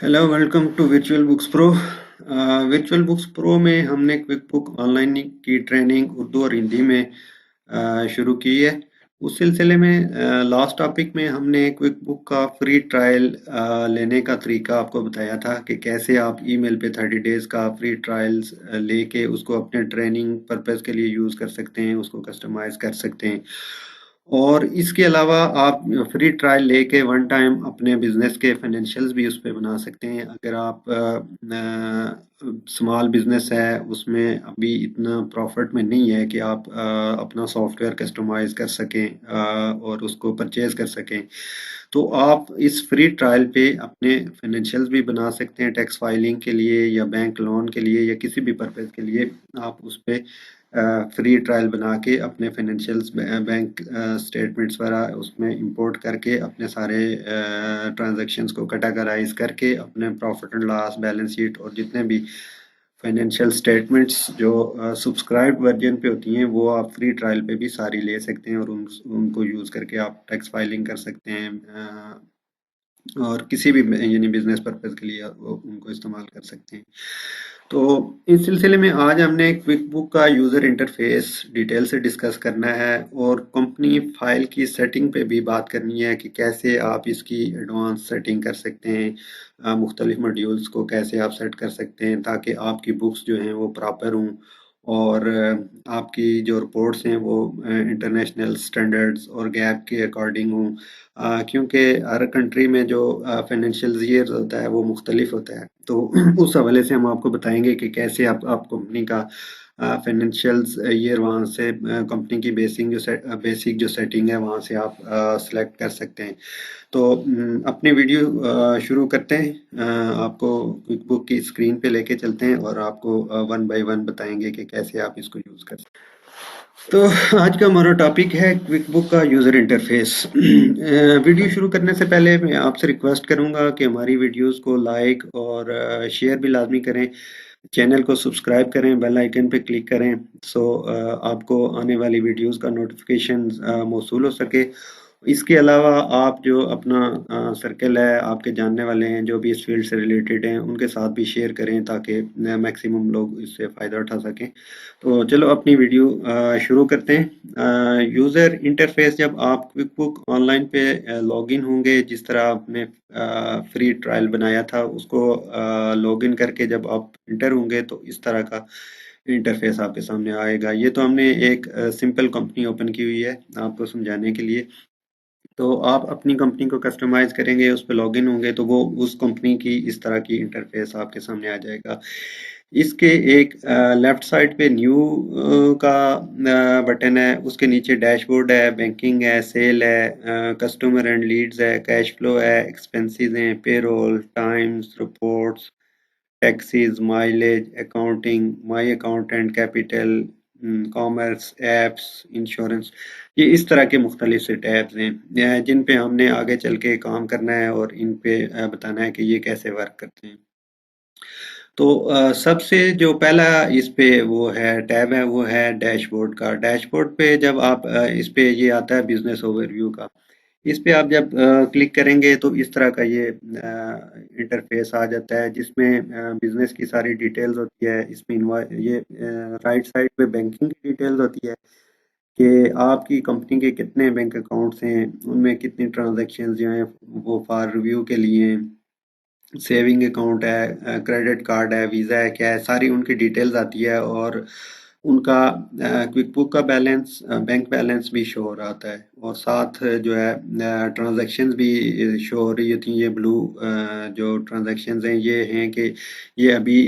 Hello, welcome to virtual books pro. Virtual books pro में हमने quick book online की training Urdu और हिंदी में शुरू की है। उस सिलसिले में लास्ट टॉपिक में हमने क्विक बुक का फ्री ट्रायल लेने का तरीका आपको बताया था कि कैसे आप ईमेल पे 30 डेज का फ्री ट्रायल्स लेके उसको अपने ट्रेनिंग पर्पस के लिए यूज़ कर सकते हैं, उसको कस्टमाइज कर सकते हैं। और इसके अलावा आप फ्री ट्रायल लेके वन टाइम अपने बिजनेस के फाइनेंशियल्स भी उस पे बना सकते हैं। अगर आप स्मॉल बिजनेस है, उसमें अभी इतना प्रॉफिट में नहीं है कि आप अपना सॉफ्टवेयर कस्टमाइज कर सकें और उसको परचेज कर सकें, तो आप इस फ्री ट्रायल पे अपने फाइनेंशियल्स भी बना सकते हैं। टैक्स फाइलिंग के लिए या बैंक लोन के लिए या किसी भी पर्पज़ के लिए आप उस पे फ्री ट्रायल बना के अपने फाइनेंशियल्स बैंक स्टेटमेंट्स वगैरह उसमें इंपोर्ट करके अपने सारे ट्रांजैक्शंस को कैटेगराइज करके अपने profit and loss balance sheet और जितने भी फाइनेंशियल स्टेटमेंट्स जो सब्सक्राइब्ड वर्जन पे होती हैं वो आप फ्री ट्रायल पे भी सारी ले सकते हैं और उनको यूज़ करके आप टैक्स फाइलिंग कर सकते हैं और किसी भी यानी बिजनेस पर्पज के लिए वो उनको इस्तेमाल कर सकते हैं। तो इस सिलसिले में आज हमने क्विक बुक का यूज़र इंटरफेस डिटेल से डिस्कस करना है और कंपनी फाइल की सेटिंग पे भी बात करनी है कि कैसे आप इसकी एडवांस सेटिंग कर सकते हैं, मुख्तलिफ मॉड्यूल्स को कैसे आप सेट कर सकते हैं ताकि आपकी बुक्स जो हैं वो प्रॉपर हों और आपकी जो रिपोर्ट्स हैं वो इंटरनेशनल स्टैंडर्ड्स और गैप के अकॉर्डिंग हों, क्योंकि हर कंट्री में जो फाइनेंशियल ईयर होता है वो मुख्तलिफ होता है। तो उस हवाले से हम आपको बताएंगे कि कैसे आप कंपनी का फाइनेंशियल्स ईयर वहाँ से कंपनी की बेसिक जो सेटिंग है वहाँ से आप सेलेक्ट कर सकते हैं। तो अपनी वीडियो शुरू करते हैं। आपको क्विक बुक की स्क्रीन पे लेके चलते हैं और आपको वन बाय वन बताएंगे कि कैसे आप इसको यूज़ कर सकते हैं। तो आज का हमारा टॉपिक है क्विक बुक का यूज़र इंटरफेस। वीडियो शुरू करने से पहले मैं आपसे रिक्वेस्ट करूंगा कि हमारी वीडियोस को लाइक और शेयर भी लाजमी करें, चैनल को सब्सक्राइब करें, बेल आइकन पे क्लिक करें सो आपको आने वाली वीडियोस का नोटिफिकेशन मौसूल हो सके। इसके अलावा आप जो अपना सर्कल है, आपके जानने वाले हैं जो भी इस फील्ड से रिलेटेड हैं, उनके साथ भी शेयर करें ताकि मैक्सिमम लोग इससे फ़ायदा उठा सकें। तो चलो अपनी वीडियो शुरू करते हैं। यूज़र इंटरफेस, जब आप क्विक बुक ऑनलाइन पे लॉगिन होंगे, जिस तरह आपने फ्री ट्रायल बनाया था उसको लॉगिन करके जब आप इंटर होंगे तो इस तरह का इंटरफेस आपके सामने आएगा। ये तो हमने एक सिंपल कंपनी ओपन की हुई है आपको समझाने के लिए। तो आप अपनी कंपनी को कस्टमाइज करेंगे, उस पर लॉगिन होंगे तो वो उस कंपनी की इस तरह की इंटरफेस आपके सामने आ जाएगा। इसके एक लेफ्ट साइड पे न्यू का बटन है, उसके नीचे डैशबोर्ड है, बैंकिंग है, सेल है, कस्टमर एंड लीड्स है, कैश फ्लो है, एक्सपेंसेस हैं, payroll, times, reports, taxes, mileage, accounting, my accountant, capital, commerce, apps, insurance. ये इस तरह के मुख्तलिफ से टैब्स हैं जिन पे हमने आगे चल के काम करना है और इन पे बताना है कि ये कैसे वर्क करते हैं। तो सबसे जो पहला इस पे वो है टैब है वो है डैशबोर्ड का। डैशबोर्ड पे जब आप इस पे ये आता है बिजनेस ओवरव्यू का, इस पे आप जब क्लिक करेंगे तो इस तरह का ये इंटरफेस आ जाता है जिसमें बिजनेस की सारी डिटेल्स होती है। इसमें ये राइट साइड पे बैंकिंग की डिटेल्स होती है कि आपकी कंपनी के कितने बैंक अकाउंट्स हैं, उनमें कितनी ट्रांजैक्शंस जो हैं वो फॉर रिव्यू के लिए, सेविंग अकाउंट है, क्रेडिट कार्ड है, वीज़ा है, क्या है, सारी उनकी डिटेल्स आती है और उनका क्विक बुक का बैलेंस, बैंक बैलेंस भी शो हो रहा होता है और साथ जो है ट्रांजैक्शंस भी शो हो रही होती हैं। ये ब्लू जो ट्रांजैक्शंस हैं ये हैं कि ये अभी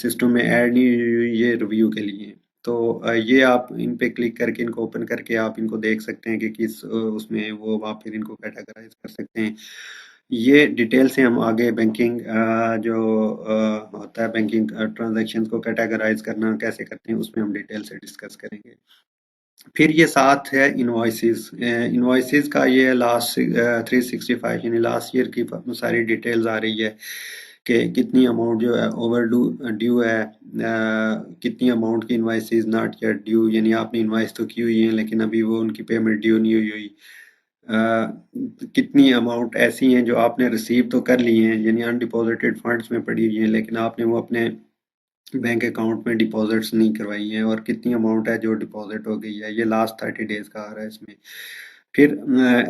सिस्टम में ऐड नहीं हुई हुई, ये रिव्यू के लिए हैं। तो ये आप इन पे क्लिक करके इनको ओपन करके आप इनको देख सकते हैं कि किस उसमें वो आप फिर इनको कैटेगराइज कर सकते हैं। ये डिटेल से हम आगे बैंकिंग जो होता है, बैंकिंग ट्रांजैक्शंस को कैटेगराइज करना कैसे करते हैं उसमें हम डिटेल से डिस्कस करेंगे। फिर ये साथ है इनवॉइसेस। इनवॉइसेस का ये लास्ट 365 यानी लास्ट ईयर की सारी डिटेल्स आ रही है कि कितनी अमाउंट जो है ओवर ड्यू है, कितनी अमाउंट की इनवॉइसेस नॉट येट ड्यू, यानी आपने इनवॉइस तो की हुई है लेकिन अभी वो उनकी पेमेंट ड्यू नहीं हुई हुई। कितनी अमाउंट ऐसी हैं जो आपने रिसीव तो कर ली हैं, यानी अनडिपॉजिटेड फंड्स में पड़ी हुई हैं, लेकिन आपने वो अपने बैंक अकाउंट में डिपॉजिट्स नहीं करवाई हैं, और कितनी अमाउंट है जो डिपॉजिट हो गई है, ये लास्ट 30 डेज का आ रहा है इसमें। फिर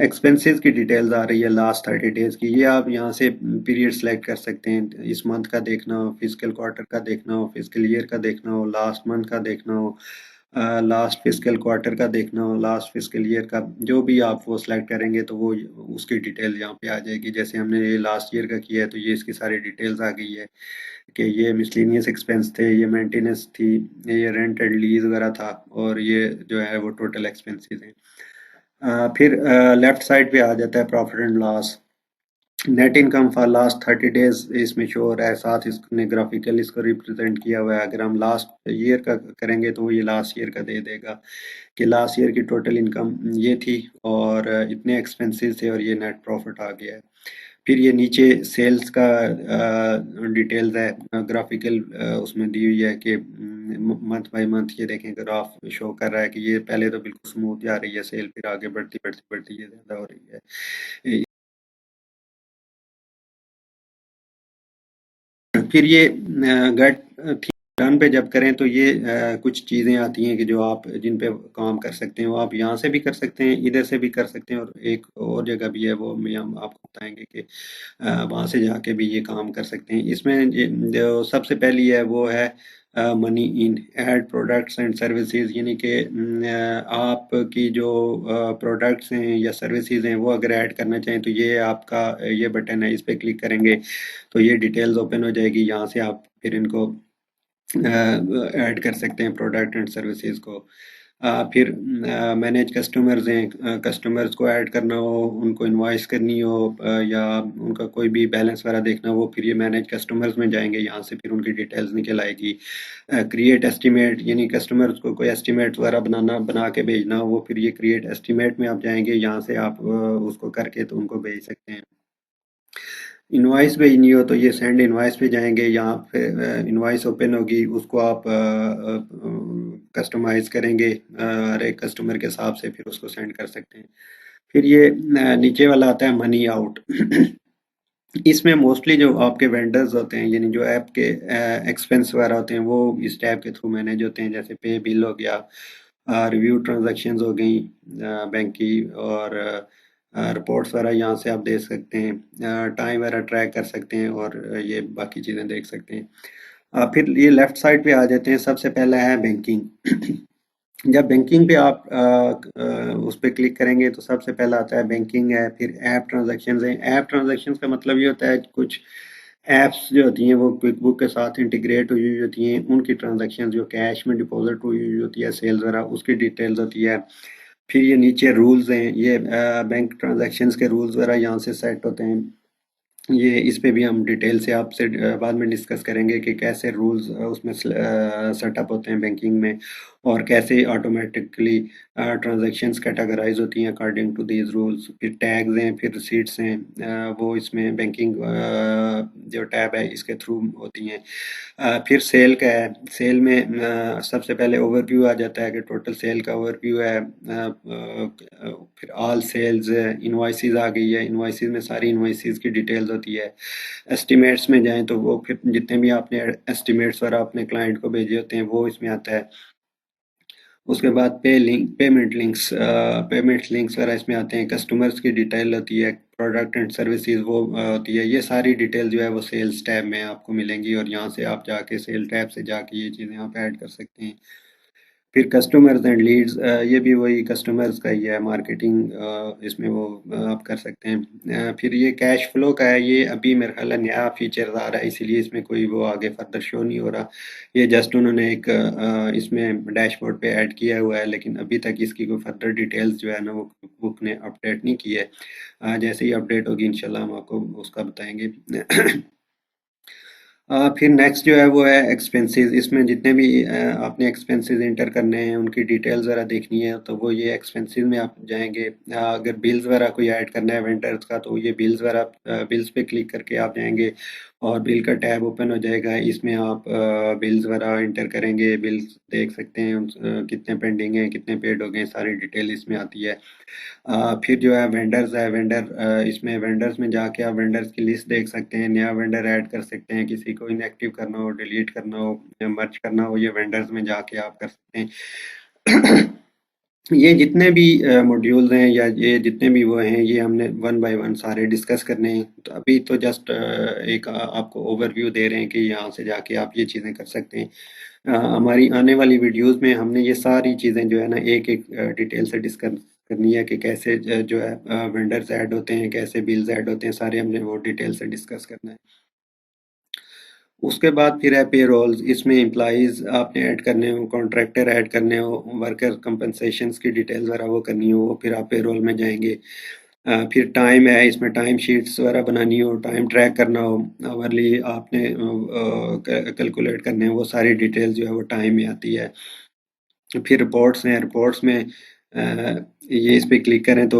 एक्सपेंसेस की डिटेल्स आ रही है लास्ट 30 डेज की, ये आप यहाँ से पीरियड सेलेक्ट कर सकते हैं, इस मंथ का देखना हो, फिजिकल क्वार्टर का देखना हो, फिजिकल ईयर का देखना हो, लास्ट मंथ का देखना हो, लास्ट फिजिकल क्वार्टर का देखना हो, लास्ट फिजिकल ईयर का, जो भी आप वो सिलेक्ट करेंगे तो वो उसकी डिटेल यहाँ पे आ जाएगी। जैसे हमने ये लास्ट ईयर का किया है तो ये इसकी सारी डिटेल्स आ गई है कि ये मिसलेनियस एक्सपेंस थे, ये मेंटेनेंस थी, ये रेंट एंड लीज वगैरह था, और ये जो है वो टोटल एक्सपेंसेस हैं। फिर लेफ्ट साइड पे आ जाता है profit and loss, net income for last 30 days इसमें शो हो रहा है, साथ इसने ग्राफिकल इसको रिप्रेजेंट किया हुआ है। अगर हम लास्ट ईयर का करेंगे तो वो ये लास्ट ईयर का दे देगा कि लास्ट ईयर की टोटल इनकम ये थी, और इतने एक्सपेंसेस थे, और ये नेट प्रॉफिट आ गया है। फिर ये नीचे सेल्स का डिटेल्स है, ग्राफिकल उसमें दी हुई है कि मंथ बाय मंथ ये देखें ग्राफ शो कर रहा है कि ये पहले तो बिल्कुल स्मूथ जा रही है सेल, फिर आगे बढ़ती बढ़ती बढ़ती ये ज़्यादा हो रही है। फिर ये गट डन पे जब करें तो ये कुछ चीज़ें आती हैं कि जो आप जिन पे काम कर सकते हैं, वो आप यहाँ से भी कर सकते हैं, इधर से भी कर सकते हैं, और एक और जगह भी है वो भी हम आपको बताएंगे कि वहाँ से जाके भी ये काम कर सकते हैं। इसमें जो सबसे पहली है वो है money in add products and services, यानी कि आपकी जो प्रोडक्ट्स हैं या सर्विसेज हैं वो अगर ऐड करना चाहें तो ये आपका ये बटन है, इस पर क्लिक करेंगे तो ये डिटेल्स ओपन हो जाएगी, यहाँ से आप फिर इनको ऐड कर सकते हैं प्रोडक्ट एंड सर्विसेज को। फिर मैनेज कस्टमर्स हैं, कस्टमर्स को ऐड करना हो, उनको इनवॉइस करनी हो, या उनका कोई भी बैलेंस वगैरह देखना हो, फिर ये मैनेज कस्टमर्स में जाएंगे, यहाँ से फिर उनकी डिटेल्स निकल आएगी। क्रिएट एस्टिमेट, यानी कस्टमर्स को कोई एस्टिमेट वगैरह बना के भेजना हो, वो फिर ये क्रिएट एस्टिमेट में आप जाएंगे, यहाँ से आप उसको करके तो उनको भेज सकते हैं। इनवॉइस भेजनी हो तो ये सेंड इनवॉइस पे जाएंगे, यहाँ पे इनवॉइस ओपन होगी, उसको आप कस्टमाइज करेंगे हर एक कस्टमर के हिसाब से, फिर उसको सेंड कर सकते हैं। फिर ये नीचे वाला आता है मनी आउट। इसमें मोस्टली जो आपके वेंडर्स होते हैं, यानी जो ऐप के एक्सपेंस वगैरह होते हैं, वो इस टैब के थ्रू मैनेज होते हैं, जैसे पे बिल हो गया, रिव्यू ट्रांजैक्शंस हो गई बैंक की, और रिपोर्ट्स वगैरह यहाँ से आप देख सकते हैं, टाइम वगैरह ट्रैक कर सकते हैं, और ये बाकी चीज़ें देख सकते हैं। फिर ये लेफ्ट साइड पे आ जाते हैं, सबसे पहला है बैंकिंग। जब बैंकिंग पे आप उस पर क्लिक करेंगे तो सबसे पहला आता है बैंकिंग है, फिर ऐप ट्रांजैक्शंस है। ऐप ट्रांजैक्शंस का मतलब ये होता है कि कुछ ऐप्स जो होती हैं वो क्विक बुक के साथ इंटीग्रेट हुई हुई होती हैं, उनकी ट्रांजैक्शन जो कैश में डिपॉजिट हुई हुई होती है, सेल्स वगैरह उसकी डिटेल्स होती है। फिर ये नीचे रूल्स हैं, ये बैंक ट्रांजैक्शंस के रूल्स वगैरह यहाँ से सेट होते हैं। ये इस पे भी हम डिटेल से आपसे बाद में डिस्कस करेंगे कि कैसे रूल्स उसमें सेटअप होते हैं बैंकिंग में, और कैसे ऑटोमेटिकली ट्रांजैक्शंस कैटेगराइज होती हैं अकॉर्डिंग टू दीज रूल्स। फिर टैग्स हैं, फिर रिसीट्स हैं, वो इसमें बैंकिंग जो टैब है इसके थ्रू होती हैं। फिर सेल का है, सेल में सबसे पहले ओवरव्यू आ जाता है कि टोटल सेल का ओवरव्यू है, फिर ऑल सेल्स, इनवॉइसेस आ गई है, इनवॉइसेस में सारी इनवॉइसेस की डिटेल्स होती है। एस्टिमेट्स में जाएं तो वो फिर जितने भी आपने एस्टिमेट्स वगैरह अपने क्लाइंट को भेजे होते हैं वो इसमें आता है। उसके बाद पेमेंट लिंक्स वगैरह इसमें आते हैं, कस्टमर्स की डिटेल होती है, प्रोडक्ट एंड सर्विसेज वो होती है। ये सारी डिटेल जो है वो सेल्स टैब में आपको मिलेंगी, और यहाँ से आप जाके सेल टैब से जाके ये चीज़ें आप ऐड कर सकते हैं। फिर कस्टमर्स एंड लीड्स, ये भी वही कस्टमर्स का ही है, मार्केटिंग इसमें वो आप कर सकते हैं। फिर ये कैश फ्लो का है, ये अभी मेरे ख्याल है नया फीचर आ रहा है, इसीलिए इसमें कोई वो आगे फर्दर शो नहीं हो रहा। ये जस्ट उन्होंने एक इसमें डैशबोर्ड पे ऐड किया हुआ है, लेकिन अभी तक इसकी कोई फर्दर डिटेल्स जो है ना वो बुक ने अपडेट नहीं की है। जैसे ही अपडेट होगी इंशाल्लाह हम आपको उसका बताएंगे। फिर नेक्स्ट जो है वो है एक्सपेंसेस, इसमें जितने भी आपने एक्सपेंसेस इंटर करने हैं उनकी डिटेल्स वगैरह देखनी है तो वो ये एक्सपेंसेस में आप जाएंगे। अगर बिल्स वगैरह कोई ऐड करना है वेंडर्स का तो ये बिल्स वगैरह बिल्स पे क्लिक करके आप जाएंगे, और बिल का टैब ओपन हो जाएगा। इसमें आप बिल्स वगैरह इंटर करेंगे, बिल्स देख सकते हैं कितने पेंडिंग हैं, कितने पेड हो गए, सारी डिटेल इसमें आती है। फिर जो है वेंडर्स है, इसमें वेंडर्स में जाके आप वेंडर्स की लिस्ट देख सकते हैं, नया वेंडर ऐड कर सकते हैं, किसी को इनएक्टिव करना हो, डिलीट करना हो या मर्ज करना हो, ये वेंडर्स में जाके आप कर सकते हैं। ये जितने भी मॉड्यूल्स हैं या ये जितने भी वो हैं, ये हमने वन बाय वन सारे डिस्कस करने हैं। तो अभी तो जस्ट एक आपको ओवरव्यू दे रहे हैं कि यहाँ से जाके आप ये चीज़ें कर सकते हैं। हमारी आने वाली वीडियोस में हमने ये सारी चीज़ें जो है ना एक एक डिटेल से डिस्कस करनी है कि कैसे जो है वेंडर्स ऐड होते हैं, कैसे बिल्स ऐड होते हैं, सारे हमने वो डिटेल से डिस्कस करना है। उसके बाद फिर है पेरोल्स। इसमें एम्प्लॉइज़ आपने ऐड करने हो, कॉन्ट्रैक्टर ऐड करने हो, वर्कर कंपनसेशंस की डिटेल्स वगैरह वो करनी हो, वो फिर आप पेरोल में जाएंगे। फिर टाइम है, इसमें टाइम शीट्स वगैरह बनानी हो, टाइम ट्रैक करना हो, आवरली आपने कैलकुलेट करने हो, वो सारी डिटेल्स जो है वो टाइम में आती है। फिर रिपोर्ट्स हैं, रिपोर्ट्स में ये इस पे क्लिक करें तो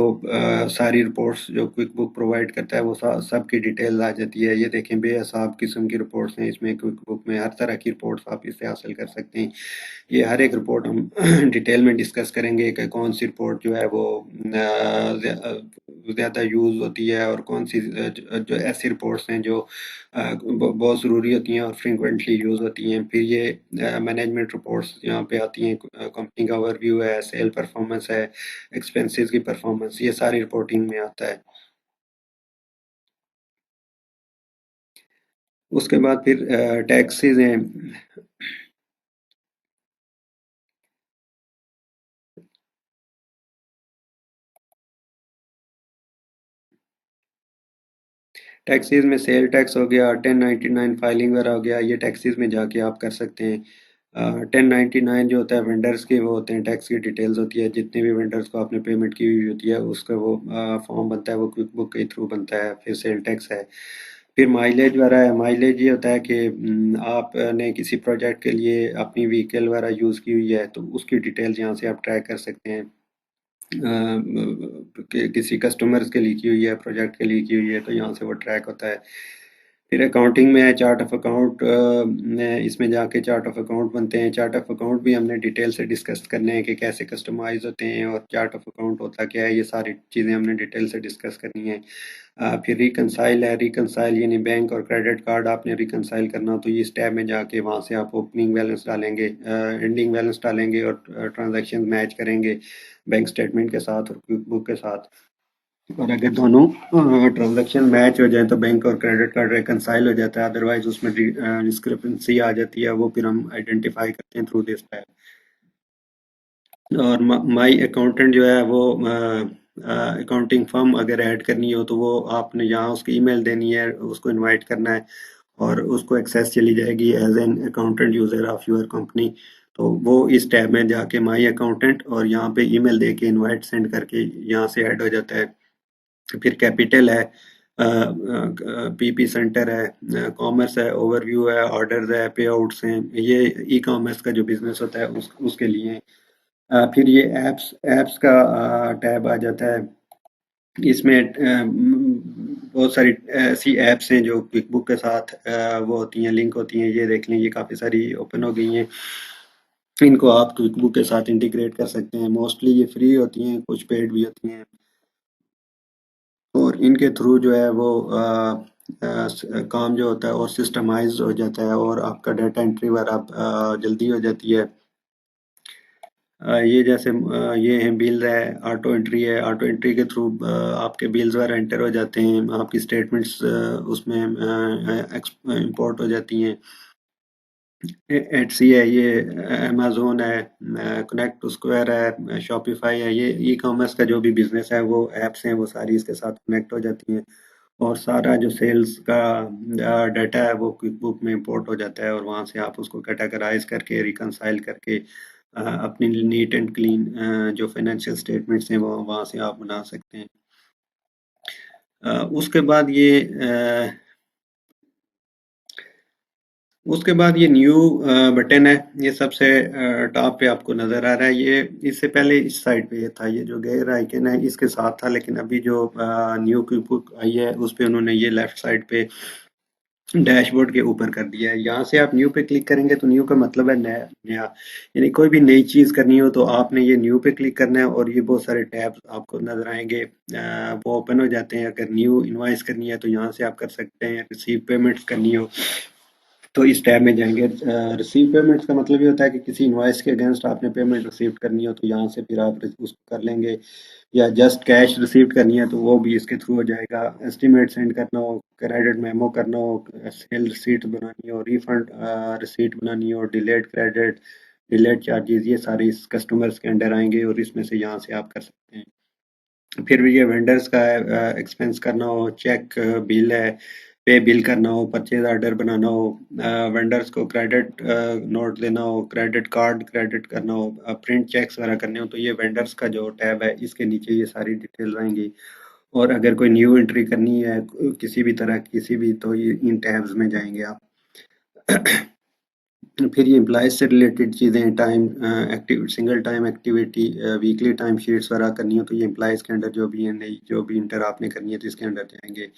सारी रिपोर्ट्स जो क्विक बुक प्रोवाइड करता है वो सब की डिटेल आ जाती है। ये देखें बेहिसाब किस्म की रिपोर्ट्स हैं इसमें, क्विक बुक में हर तरह की रिपोर्ट्स आप इससे हासिल कर सकते हैं। ये हर एक रिपोर्ट हम डिटेल में डिस्कस करेंगे कि कौन सी रिपोर्ट जो है वो ज़्यादा यूज़ होती है और कौन सी जो ऐसी रिपोर्ट्स हैं जो बहुत ज़रूरी होती हैं और फ्रीक्वेंटली यूज़ होती हैं। फिर ये मैनेजमेंट रिपोर्ट्स यहाँ पे आती हैं, कंपनी का ओवरव्यू है, सेल परफॉर्मेंस है, एक्सपेंसेस की परफॉर्मेंस, ये सारी रिपोर्टिंग में आता है। उसके बाद फिर टैक्सेस हैं। टैक्सेस में सेल टैक्स हो गया, 1099 फाइलिंग वगैरह हो गया, ये टैक्सेस में जाके आप कर सकते हैं। 1099 जो होता है वेंडर्स के वो होते हैं, टैक्स की डिटेल्स होती है, जितने भी वेंडर्स को आपने पेमेंट की हुई होती है उसका वो फॉर्म बनता है, वो क्विक बुक के थ्रू बनता है। फिर सेल टैक्स है। फिर माइलेज वगैरह है। माइलेज ये होता है कि आपने किसी प्रोजेक्ट के लिए अपनी व्हीकल वगैरह यूज़ की हुई है तो उसकी डिटेल्स यहाँ से आप ट्रैक कर सकते हैं। किसी कस्टमर्स के लिए की हुई है, प्रोजेक्ट के लिए की हुई है, तो यहाँ से वो ट्रैक होता है। फिर अकाउंटिंग में है, चार्ट ऑफ अकाउंट में इसमें जाके चार्ट ऑफ अकाउंट बनते हैं। चार्ट ऑफ अकाउंट भी हमने डिटेल से डिस्कस करने हैं कि कैसे कस्टमाइज होते हैं और चार्ट ऑफ अकाउंट होता क्या है, ये सारी चीज़ें हमने डिटेल से डिस्कस करनी है। फिर रिकनसाइल है। रिकनसाइल यानी बैंक और क्रेडिट कार्ड आपने रिकनसाइल करना, तो ये इस टैब में जाके वहाँ से आप ओपनिंग बैलेंस डालेंगे, एंडिंग बैलेंस डालेंगे और ट्रांजैक्शन मैच करेंगे बैंक स्टेटमेंट के साथ और क्विक बुक के साथ। और अगर दोनों ट्रांजैक्शन मैच हो जाए तो बैंक और क्रेडिट कार्ड रिकनसाइल हो जाता है, अदरवाइज उसमें डिस्क्रिपेंसी आ जाती है, वो फिर हम आइडेंटिफाई करते हैं थ्रू दिस टैब। और माई अकाउंटेंट जो है वो अकाउंटिंग फर्म अगर ऐड करनी हो तो वो आपने यहाँ उसकी ईमेल देनी है, उसको इनवाइट करना है और उसको एक्सेस चली जाएगी as an accountant user of your company. तो वो इस टैब में जाके माई अकाउंटेंट और यहाँ पे ईमेल दे के इनवाइट सेंड करके यहाँ से ऐड हो जाता है। फिर कैपिटल है, पीपी सेंटर है, कॉमर्स है, ओवरव्यू है, ऑर्डर्स है, पे आउट्स हैं, ये ई कॉमर्स का जो बिजनेस होता है उसके लिए हैं। फिर ये एप्स एप्स का टैब आ जाता है। इसमें बहुत सारी ऐसी एप्स हैं जो क्विक बुक के साथ वो होती हैं, लिंक होती हैं, ये देख लें, ये काफ़ी सारी ओपन हो गई हैं। इनको आप क्विक बुक के साथ इंटीग्रेट कर सकते हैं। मोस्टली ये फ्री होती हैं, कुछ पेड भी होती हैं और इनके थ्रू जो है वो काम जो होता है और सिस्टमाइज हो जाता है और आपका डाटा एंट्री वगैरह जल्दी हो जाती है। ये जैसे ये हैं बिल है, ऑटो एंट्री है, ऑटो एंट्री के थ्रू आपके बिल्स वगैरह एंटर हो जाते हैं, आपकी स्टेटमेंट्स उसमें इंपोर्ट हो जाती हैं। एटसी है, ये अमेजोन है, कनेक्ट स्क्वायर है, शॉपिफाई है, ये ई कॉमर्स का जो भी बिजनेस है वो एप्स हैं वो सारी इसके साथ कनेक्ट हो जाती हैं और सारा जो सेल्स का डाटा है वो क्विक बुक में इंपोर्ट हो जाता है और वहाँ से आप उसको कैटेगराइज करके रिकंसाइल करके अपनी नीट एंड क्लीन जो फाइनेंशियल स्टेटमेंट्स हैं वो वहाँ से आप बना सकते हैं। उसके बाद ये न्यू बटन है, ये सबसे टॉप पे आपको नज़र आ रहा है। ये इससे पहले इस साइड पे ये था, ये जो गेयर आइकन है इसके साथ था, लेकिन अभी जो न्यू क्विक बुक आई है उस पे उन्होंने ये लेफ्ट साइड पे डैशबोर्ड के ऊपर कर दिया है। यहाँ से आप न्यू पे क्लिक करेंगे तो न्यू का मतलब है नया नया, यानी कोई भी नई चीज़ करनी हो तो आपने ये न्यू पे क्लिक करना है और ये बहुत सारे टैब्स आपको नजर आएंगे, वो ओपन हो जाते हैं। अगर न्यू इनवाइस करनी है तो यहाँ से आप कर सकते हैं। रिसीव पेमेंट्स करनी हो तो इस टैब में जाएंगे। रिसीव पेमेंट्स का मतलब ये होता है कि किसी इनवाइस के अगेंस्ट आपने पेमेंट रिसीव करनी हो तो यहाँ से फिर आप उसको कर लेंगे, या जस्ट कैश रिसीव करनी है तो वो भी इसके थ्रू हो जाएगा। एस्टिमेट सेंड करना हो, क्रेडिट मेमो करना हो, सेल रिसीट बनानी हो, रिफंड रिसीट बनानी हो, डिलेड क्रेडिट, डिलेड चार्जेस, ये सारे इस कस्टमर्स के अंडर आएंगे और इसमें से यहाँ से आप कर सकते हैं। फिर भी ये वेंडर्स का है, एक्सपेंस करना हो, चेक बिल है, पे बिल करना हो, परचेज ऑर्डर बनाना हो, वेंडर्स को क्रेडिट नोट देना हो, क्रेडिट कार्ड क्रेडिट करना हो, प्रिंट चेक्स वगैरह करने हो, तो ये वेंडर्स का जो टैब है इसके नीचे ये सारी डिटेल आएंगी। और अगर कोई न्यू एंट्री करनी है किसी भी तरह किसी भी, तो ये इन टैब्स में जाएंगे आप। फिर ये एम्प्लॉयज से रिलेटेड चीज़ें, time active single time activity, weekly time sheets वगैरह करनी हो तो ये एम्प्लॉयज़ के अंडर जो भी है, नई जो भी इंटर आपने करनी है तो इसके अंडर जाएंगे।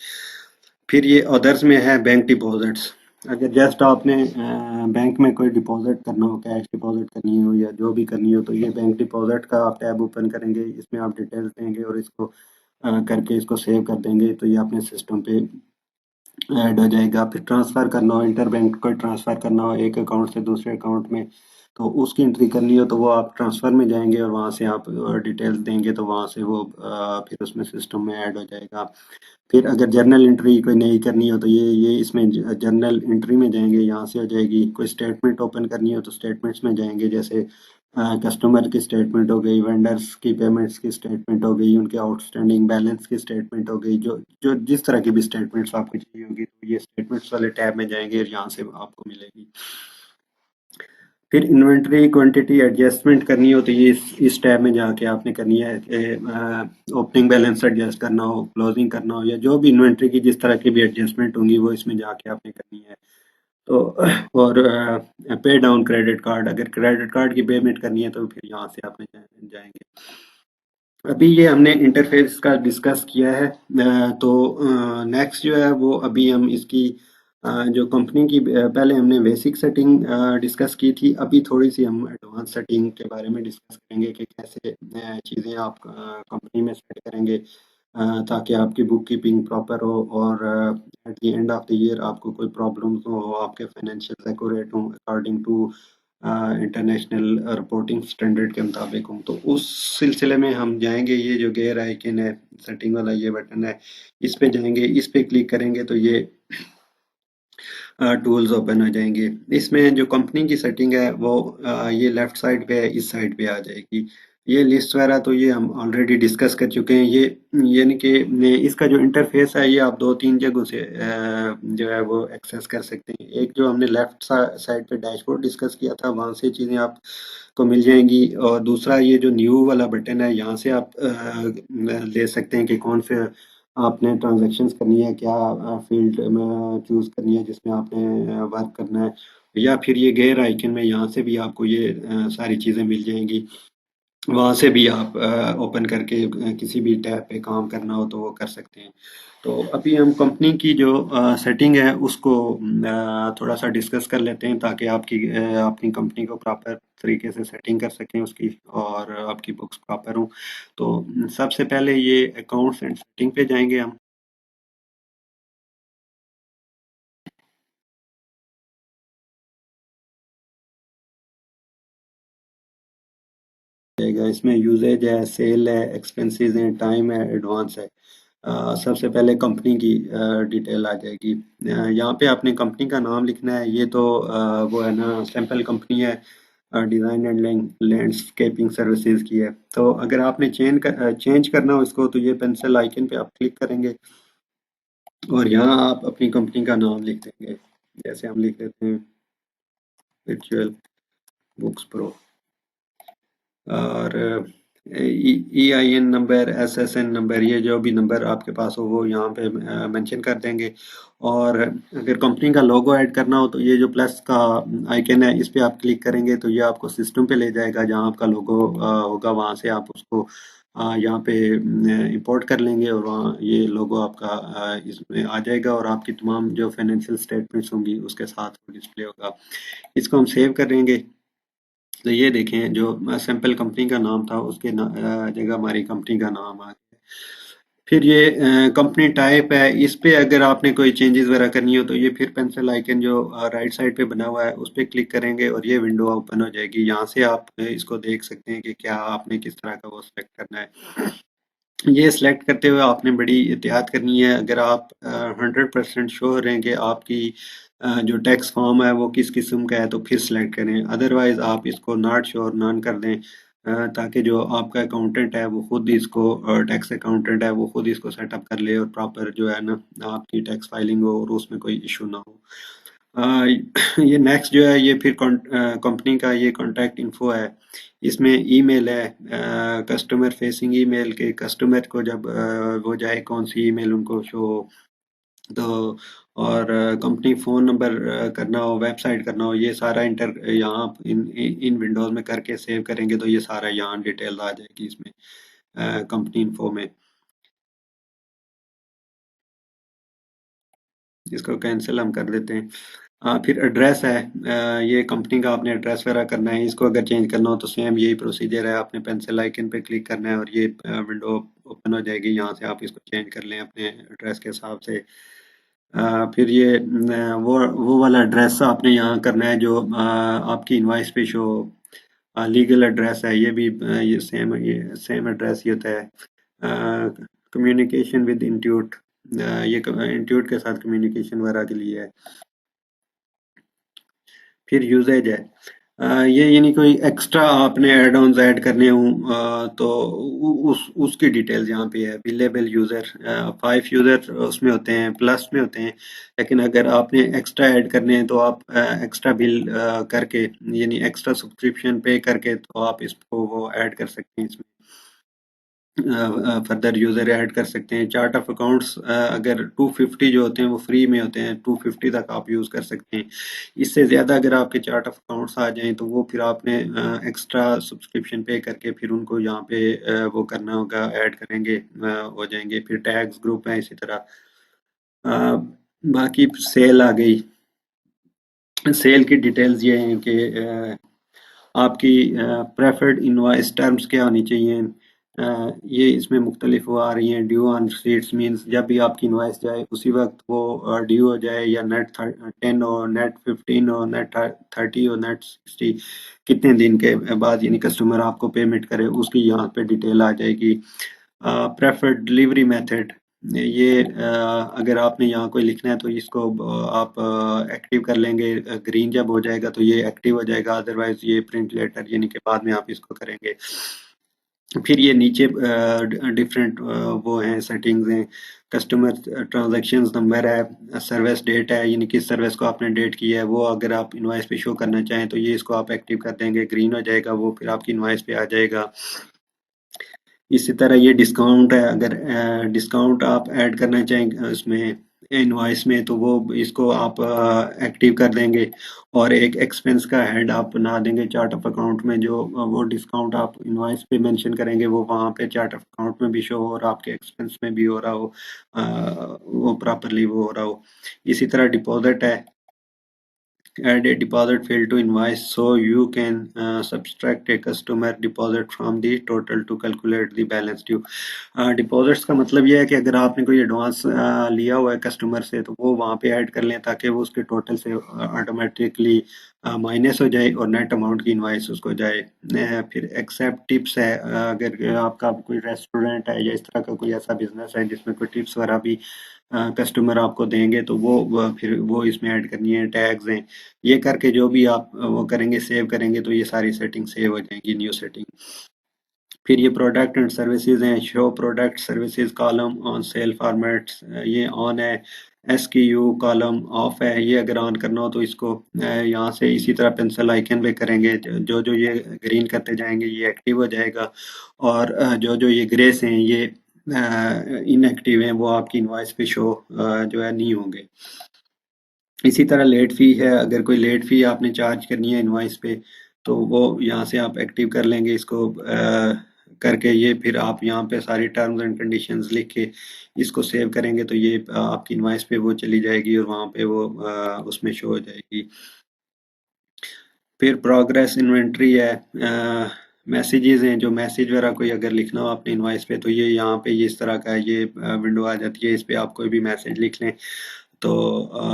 फिर ये अदर्स में है बैंक डिपॉजिट्स। अगर जस्ट आपने बैंक में कोई डिपॉजिट करना हो, कैश डिपॉजिट करनी हो या जो भी करनी हो, तो ये बैंक डिपॉजिट का आप टैब ओपन करेंगे, इसमें आप डिटेल्स देंगे और इसको करके इसको सेव कर देंगे तो ये अपने सिस्टम पे ऐड हो जाएगा। फिर ट्रांसफ़र करना हो, इंटर बैंक को ट्रांसफ़र करना हो एक अकाउंट से दूसरे अकाउंट में, तो उसकी एंट्री करनी हो तो वो आप ट्रांसफ़र में जाएंगे और वहाँ से आप डिटेल्स देंगे तो वहाँ से वो फिर उसमें सिस्टम में ऐड हो जाएगा। फिर अगर जर्नल एंट्री कोई नई करनी हो तो ये इसमें जर्नल एंट्री में जाएंगे, यहाँ से हो जाएगी। कोई स्टेटमेंट ओपन करनी हो तो स्टेटमेंट्स में जाएंगे, जैसे कस्टमर की स्टेटमेंट हो गई, वेंडर्स की पेमेंट्स की स्टेटमेंट हो गई, उनके आउटस्टैंडिंग बैलेंस की स्टेटमेंट हो गई, जो जो जिस तरह की भी स्टेटमेंट्स आपको चाहिए होगी तो ये स्टेटमेंट्स वाले टैब में जाएंगे और यहाँ से आपको मिलेगी। फिर इन्वेंटरी क्वांटिटी एडजस्टमेंट करनी हो तो ये इस टैब में जाके आपने करनी है कि ओपनिंग बैलेंस एडजस्ट करना हो, क्लोजिंग करना हो, या जो भी इन्वेंटरी की जिस तरह की भी एडजस्टमेंट होंगी वो इसमें जाके आपने करनी है। तो और पे डाउन क्रेडिट कार्ड, अगर क्रेडिट कार्ड की पेमेंट करनी है तो फिर यहाँ से आपने जाएंगे। अभी ये हमने इंटरफेस का डिस्कस किया है, तो नेक्स्ट जो है वो अभी हम इसकी जो कंपनी की पहले हमने बेसिक सेटिंग डिस्कस की थी, अभी थोड़ी सी हम एडवांस सेटिंग के बारे में डिस्कस करेंगे कि कैसे चीज़ें आप कंपनी में सेट करेंगे ताकि आपकी बुक कीपिंग प्रॉपर हो और at the end of the year आपको कोई प्रॉब्लम्स हो, आपके फाइनेंशियल एक्यूरेट हों according to international reporting standard के मुताबिक हूँ। तो उस सिलसिले में हम जाएंगे, ये जो गेयर आइकन है सेटिंग वाला ये बटन है, इस पे जाएंगे, इस पे क्लिक करेंगे तो ये टूल्स ओपन हो जाएंगे। इसमें जो कंपनी की सेटिंग है वो ये लेफ्ट साइड पे है, इस साइड पे आ जाएगी। ये लिस्ट वगैरह तो ये हम ऑलरेडी डिस्कस कर चुके हैं। ये यानी कि इसका जो इंटरफेस है ये आप दो तीन जगहों से जो है वो एक्सेस कर सकते हैं। एक जो हमने लेफ्ट साइड पे डैशबोर्ड डिस्कस किया था वहाँ से चीज़ें आपको मिल जाएंगी, और दूसरा ये जो न्यू वाला बटन है यहाँ से आप ले सकते हैं कि कौन से आपने ट्रांजैक्शंस करनी है, क्या फील्ड में चूज़ करनी है जिसमें आपने वर्क करना है, या फिर ये गेयर आइकन में यहाँ से भी आपको ये सारी चीज़ें मिल जाएंगी। वहाँ से भी आप ओपन करके किसी भी टैब पे काम करना हो तो वो कर सकते हैं। तो अभी हम कंपनी की जो सेटिंग है उसको थोड़ा सा डिस्कस कर लेते हैं ताकि अपनी कंपनी को प्रॉपर तरीके से सेटिंग कर सकें उसकी, और आपकी बुक्स प्रॉपर हों। तो सबसे पहले ये अकाउंट्स एंड सेटिंग पे जाएंगे हम। जाएगा इसमें यूजेज है, सेल है, एक्सपेंसेस हैं, टाइम है, एडवांस है। सबसे पहले कंपनी की डिटेल आ जाएगी। यहाँ पे आपने कंपनी का नाम लिखना है। ये तो वो है ना, सैंपल कंपनी है, डिज़ाइन एंड लैंडस्केपिंग सर्विसेज की है। तो अगर आपने चेंज करना हो इसको तो ये पेंसिल आइकन पे आप क्लिक करेंगे और यहाँ आप अपनी कंपनी का नाम लिख देंगे। जैसे हम लिख देते हैं वर्चुअल बुक्स प्रो, और EIN नंबर, SSN नंबर, ये जो भी नंबर आपके पास हो वो यहाँ पे मेंशन कर देंगे। और अगर कंपनी का लोगो ऐड करना हो तो ये जो प्लस का आइकन है इस पे आप क्लिक करेंगे तो ये आपको सिस्टम पे ले जाएगा जहाँ आपका लोगो होगा, वहाँ से आप उसको यहाँ पे इंपोर्ट कर लेंगे और वहाँ ये लोगो आपका इसमें आ जाएगा और आपकी तमाम जो फाइनेंशियल स्टेटमेंट्स होंगी उसके साथ वो डिस्प्ले होगा। इसको हम सेव करेंगे। तो ये देखें जो सैंपल कंपनी का नाम था उसके जगह हमारी कंपनी का नाम आ गया। फिर ये कंपनी टाइप है, इस पे अगर आपने कोई चेंजेस वगैरह करनी हो तो ये फिर पेंसिल आइकन जो राइट साइड पे बना हुआ है उस पे क्लिक करेंगे और ये विंडो ओपन हो जाएगी। यहाँ से आप इसको देख सकते हैं कि क्या आपने किस तरह का वो सिलेक्ट करना है। ये सिलेक्ट करते हुए आपने बड़ी एहतियात करनी है। अगर आप 100% श्योर हैं कि आपकी जो टैक्स फॉर्म है वो किस किस्म का है तो फिर सिलेक्ट करें, अदरवाइज आप इसको नॉट श्योर नॉन कर दें, ताकि जो आपका अकाउंटेंट है वो खुद इसको टैक्स अकाउंटेंट है वो खुद इसको सेटअप कर ले और प्रॉपर जो है ना आपकी टैक्स फाइलिंग हो और उसमें कोई इशू ना हो। अ, ये नेक्स्ट जो है ये फिर कंपनी का ये कॉन्टैक्ट इन्फो है। इसमें ईमेल है, कस्टमर फेसिंग ईमेल के कस्टमर को जब वो जाए कौन सी ईमेल उनको शो हो। तो और कंपनी फ़ोन नंबर करना हो, वेबसाइट करना हो, ये सारा इंटर यहाँ इन इन विंडोज़ में करके सेव करेंगे तो ये सारा यहाँ डिटेल आ जाएगी इसमें कंपनी इन्फो में। इसको कैंसिल हम कर देते हैं। फिर एड्रेस है, ये कंपनी का आपने एड्रेस वगैरह करना है। इसको अगर चेंज करना हो तो सेम यही प्रोसीजर है, आपने पेंसिल आइकन पे क्लिक करना है और ये विंडो ओपन हो जाएगी। यहाँ से आप इसको चेंज कर लें अपने एड्रेस के हिसाब से। फिर ये वो वाला एड्रेस आपने यहाँ करना है जो आपकी इनवाइस पे शो लीगल एड्रेस है। ये भी ये सेम एड्रेस ही होता है। कम्युनिकेशन विद इंट्यूट, ये इंट्यूट के साथ कम्युनिकेशन वगैरह के लिए है। फिर यूजेज है, ये यानी कोई एक्स्ट्रा आपने एड ऑन्स ऐड करने हों तो उसकी डिटेल्स यहाँ पे है। बिलेबल यूज़र 5 यूज़र उसमें होते हैं, प्लस में होते हैं। लेकिन अगर आपने एक्स्ट्रा ऐड करने हैं तो आप एक्स्ट्रा बिल करके यानी एक्स्ट्रा सब्सक्रिप्शन पे करके तो आप इसको वो ऐड कर सकते हैं इसमें। फर्दर यूज़र ऐड कर सकते हैं। चार्ट ऑफ अकाउंट्स अगर 250 जो होते हैं वो फ्री में होते हैं, 250 तक आप यूज़ कर सकते हैं। इससे ज़्यादा अगर आपके चार्ट ऑफ अकाउंट्स आ जाएँ तो वो फिर आपने एक्स्ट्रा सब्सक्रिप्शन पे करके फिर उनको यहाँ पे वो करना होगा, ऐड करेंगे हो जाएँगे। फिर टैग्स ग्रुप है इसी तरह। अ, बाकी सेल आ गई। सेल की डिटेल्स ये हैं कि आपकी प्रेफर्ड इनवॉइस टर्म्स क्या होनी चाहिए। ये इसमें मुख्तलिफ वो आ रही हैं। ड्यू ऑन रिसीट्स मीन्स जब भी आपकी इनवॉइस जाए उसी वक्त वो ड्यू हो जाए, या नेट 10 हो, नेट 15 हो, नेट 30 हो, नेट 60, कितने दिन के बाद यानी कस्टमर आपको पेमेंट करे उसकी यहाँ पे डिटेल आ जाएगी। प्रेफर्ड डिलीवरी मेथड, ये अगर आपने यहाँ कोई लिखना है तो इसको आप एक्टिव कर लेंगे। ग्रीन जब हो जाएगा तो ये एक्टिव हो जाएगा, अदरवाइज ये प्रिंट लेटर यानी कि बाद में आप इसको करेंगे। फिर ये नीचे डिफरेंट वो हैं सेटिंग्स हैं। कस्टमर ट्रांजैक्शंस नंबर है, सर्विस डेट है यानी किस सर्विस को आपने डेट की है वो अगर आप इनवॉइस पे शो करना चाहें तो ये इसको आप एक्टिव कर देंगे, ग्रीन हो जाएगा, वो फिर आपकी इनवॉइस पे आ जाएगा। इसी तरह ये डिस्काउंट है, अगर डिस्काउंट आप ऐड करना चाहें इसमें इनवॉइस में तो वो इसको आप एक्टिव कर देंगे और एक एक्सपेंस का हेड आप बना देंगे चार्ट ऑफ अकाउंट में, जो वो डिस्काउंट आप इनवॉइस पे मेंशन करेंगे वो वहाँ पे चार्ट ऑफ अकाउंट में भी शो हो और आपके एक्सपेंस में भी हो रहा हो, वो प्रॉपरली वो हो रहा हो। इसी तरह डिपॉजिट है, add a deposit field to invoice so you can subtract a customer deposit from the total to calculate the balance due। Deposits का मतलब ये है कि अगर आपने कोई एडवांस लिया हुआ है कस्टमर से तो वो वहाँ पे ऐड कर लें ताकि वो उसके टोटल से ऑटोमेटिकली माइनस हो जाए और नेट अमाउंट की इनवाइस उसको जाए। फिर एक्सेप्ट टिप्स है, अगर आपका कोई रेस्टोरेंट है या इस तरह का कोई ऐसा बिजनेस है जिसमें कोई टिप्स वगैरह भी कस्टमर आपको देंगे तो वो फिर वो इसमें ऐड करनी है। टैग्स हैं, ये करके जो भी आप वो करेंगे सेव करेंगे तो ये सारी सेटिंग सेव हो जाएंगी, न्यू सेटिंग। फिर ये प्रोडक्ट एंड सर्विसेज हैं, show product services column on sale formats, ये ऑन है। SKU कॉलम ऑफ है, ये अगर ऑन करना हो तो इसको यहाँ से इसी तरह पेंसिल आइकन पे करेंगे, जो जो ये ग्रीन करते जाएंगे ये एक्टिव हो जाएगा और जो जो ये ग्रे से हैं ये इनएक्टिव हैं वो आपकी इनवॉइस पे शो जो है नहीं होंगे। इसी तरह लेट फी है, अगर कोई लेट फी आपने चार्ज करनी है इनवॉइस पे तो वो यहाँ से आप एक्टिव कर लेंगे इसको। करके ये फिर आप यहाँ पे सारी टर्म्स एंड कंडीशंस लिख के इसको सेव करेंगे तो ये आपकी इनवॉइस पे वो चली जाएगी और वहाँ पे वो उसमें शो हो जाएगी। फिर प्रोग्रेस इन्वेंट्री है, मैसेजेस हैं, जो मैसेज वगैरह कोई अगर लिखना हो अपने इनवॉइस पे तो ये यहाँ पे ये इस तरह का ये विंडो आ जाती है, इस पे आप कोई भी मैसेज लिख लें तो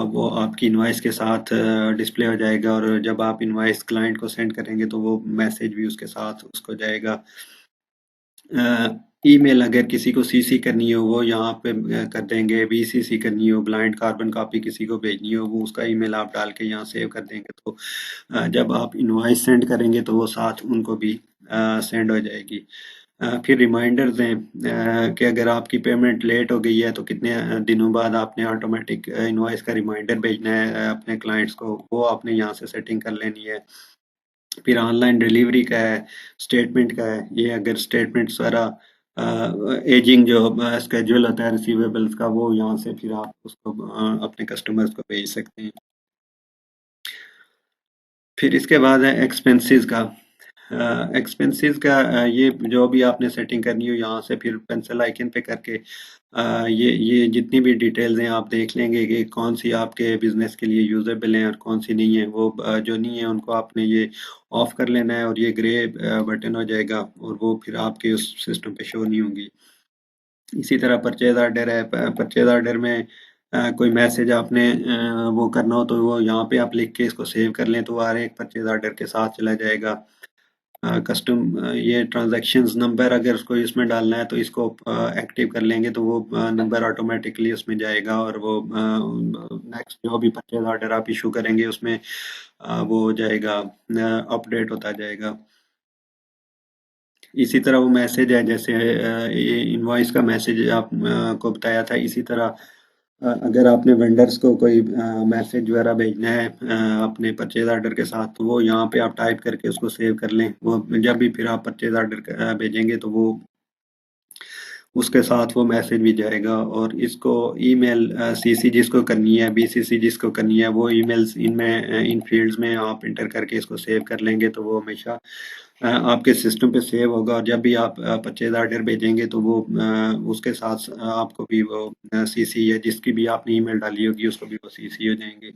वो आपकी इनवॉइस के साथ डिस्प्ले हो जाएगा और जब आप इनवॉइस क्लाइंट को सेंड करेंगे तो वो मैसेज भी उसके साथ उसको जाएगा। ईमेल अगर किसी को सीसी करनी हो वो यहाँ पे कर देंगे, बीसीसी करनी हो, ब्लाइंड कार्बन कॉपी किसी को भेजनी हो वो उसका ईमेल आप डाल के यहाँ सेव कर देंगे तो जब आप इनवॉइस सेंड करेंगे तो वो साथ उनको भी सेंड हो जाएगी। फिर रिमाइंडर्स हैं कि अगर आपकी पेमेंट लेट हो गई है तो कितने दिनों बाद आपने ऑटोमेटिक इनवॉइस का रिमाइंडर भेजना है अपने क्लाइंट्स को, वो आपने यहाँ से सेटिंग कर लेनी है। फिर ऑनलाइन डिलीवरी का है, स्टेटमेंट का है, ये अगर स्टेटमेंट सारा एजिंग जो स्केड्यूल होता है रिसीवेबल्स का वो यहाँ से फिर आप उसको अपने कस्टमर्स को भेज सकते हैं। फिर इसके बाद है एक्सपेंसेस का। एक्सपेंसेस का ये जो भी आपने सेटिंग करनी हो यहाँ से फिर पेंसिल आइकन पे करके ये जितनी भी डिटेल्स हैं आप देख लेंगे कि कौन सी आपके बिजनेस के लिए यूजेबल हैं और कौन सी नहीं है, वो जो नहीं है उनको आपने ये ऑफ कर लेना है और ये ग्रे बटन हो जाएगा और वो फिर आपके उस सिस्टम पे शो नहीं होंगी। इसी तरह परचेज ऑर्डर है, परचेज ऑर्डर में कोई मैसेज आपने वो करना हो तो वो यहाँ पे आप लिख के इसको सेव कर लें तो हर एक परचेज ऑर्डर के साथ चला जाएगा। कस्टम ये ट्रांजैक्शंस नंबर अगर उसको इसमें डालना है तो इसको एक्टिव कर लेंगे तो वो नंबर ऑटोमेटिकली उसमें जाएगा और वो नेक्स्ट जो भी परचेज ऑर्डर आप इशू करेंगे उसमें वो हो जाएगा, अपडेट होता जाएगा। इसी तरह वो मैसेज है जैसे ये इनवॉइस का मैसेज आप को बताया था, इसी तरह अगर आपने वेंडर्स को कोई मैसेज वगैरह भेजना है अपने परचेज ऑर्डर के साथ तो वो यहाँ पे आप टाइप करके उसको सेव कर लें, वो जब भी फिर आप परचेज ऑर्डर भेजेंगे तो वो उसके साथ वो मैसेज भी जाएगा। और इसको ईमेल सीसी जिसको करनी है, बीसीसी जिसको करनी है, वो ईमेल्स इनमें इन फील्ड्स में आप इंटर करके इसको सेव कर लेंगे तो वो हमेशा आपके सिस्टम पे सेव होगा और जब भी आप परचेज ऑर्डर भेजेंगे तो वो उसके साथ आपको भी वो सीसी या जिसकी भी आपने ईमेल डाली होगी उसको भी वो सीसी हो जाएंगे।